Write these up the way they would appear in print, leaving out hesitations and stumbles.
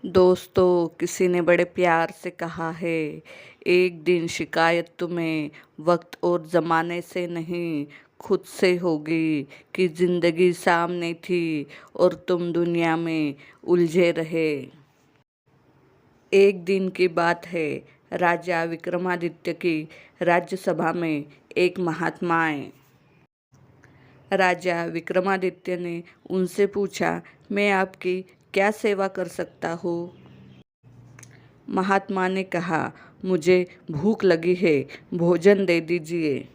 दोस्तों, किसी ने बड़े प्यार से कहा है, एक दिन शिकायत तुम्हें वक्त और ज़माने से नहीं, खुद से होगी कि ज़िंदगी सामने थी और तुम दुनिया में उलझे रहे। एक दिन की बात है, राजा विक्रमादित्य की राज्यसभा में एक महात्मा आए। राजा विक्रमादित्य ने उनसे पूछा, मैं आपकी क्या सेवा कर सकता हूँ? महात्मा ने कहा, मुझे भूख लगी है, भोजन दे दीजिए।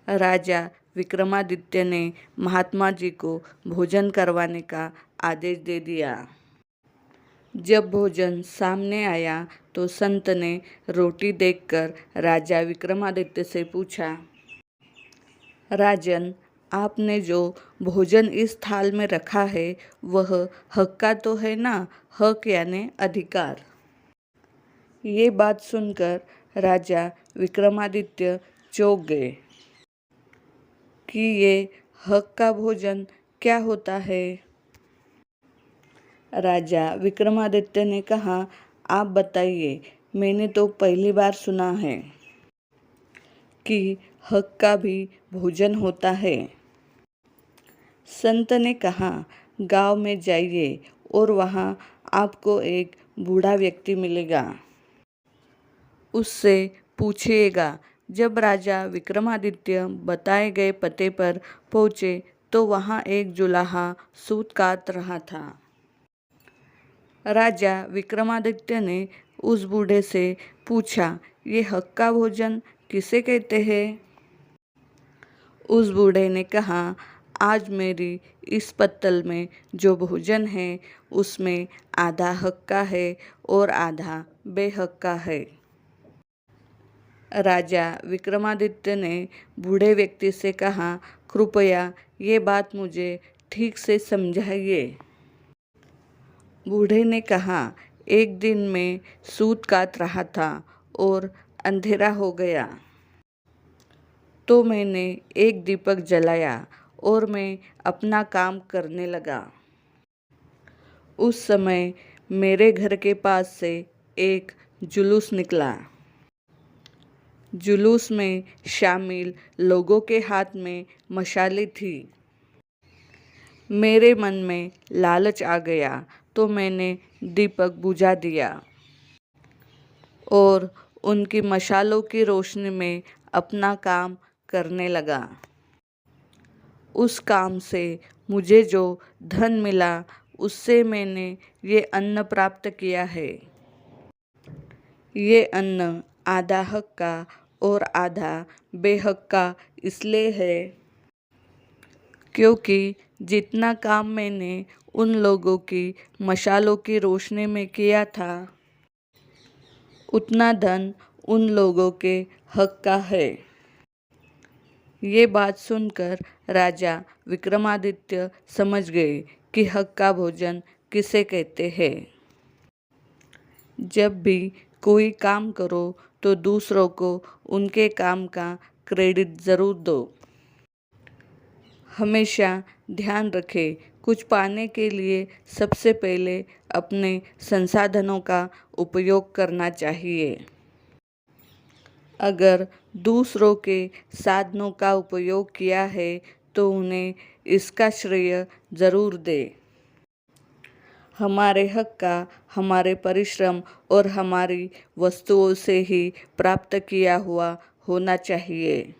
राजा विक्रमादित्य ने महात्मा जी को भोजन करवाने का आदेश दे दिया। जब भोजन सामने आया तो संत ने रोटी देखकर राजा विक्रमादित्य से पूछा, राजन, आपने जो भोजन इस थाल में रखा है वह हक का तो है ना? हक यानी अधिकार। ये बात सुनकर राजा विक्रमादित्य चौंक गए कि ये हक का भोजन क्या होता है। राजा विक्रमादित्य ने कहा, आप बताइए, मैंने तो पहली बार सुना है कि हक का भी भोजन होता है। संत ने कहा, गांव में जाइए और वहाँ आपको एक बूढ़ा व्यक्ति मिलेगा। उससे पूछिएगा। जब राजा विक्रमादित्य बताए गए पते पर पहुँचे तो वहाँ एक जुलाहा सूत काट रहा था। राजा विक्रमादित्य ने उस बूढ़े से पूछा, ये हक का भोजन किसे कहते हैं? उस बूढ़े ने कहा, आज मेरी इस पत्तल में जो भोजन है उसमें आधा हक का है और आधा बेहक का है। राजा विक्रमादित्य ने बूढ़े व्यक्ति से कहा, कृपया ये बात मुझे ठीक से समझाइए। बूढ़े ने कहा, एक दिन मैं सूत काट रहा था और अंधेरा हो गया तो मैंने एक दीपक जलाया और मैं अपना काम करने लगा। उस समय मेरे घर के पास से एक जुलूस निकला। जुलूस में शामिल लोगों के हाथ में मशालें थी। मेरे मन में लालच आ गया तो मैंने दीपक बुझा दिया और उनकी मशालों की रोशनी में अपना काम करने लगा। उस काम से मुझे जो धन मिला उससे मैंने ये अन्न प्राप्त किया है। ये अन्न आधा हक का और आधा बेहक का इसलिए है क्योंकि जितना काम मैंने उन लोगों की मशालों की रोशनी में किया था उतना धन उन लोगों के हक का है। ये बात सुनकर राजा विक्रमादित्य समझ गए कि हक का भोजन किसे कहते हैं। जब भी कोई काम करो तो दूसरों को उनके काम का क्रेडिट ज़रूर दो। हमेशा ध्यान रखें, कुछ पाने के लिए सबसे पहले अपने संसाधनों का उपयोग करना चाहिए। अगर दूसरों के साधनों का उपयोग किया है तो उन्हें इसका श्रेय ज़रूर दें। हमारे हक का हमारे परिश्रम और हमारी वस्तुओं से ही प्राप्त किया हुआ होना चाहिए।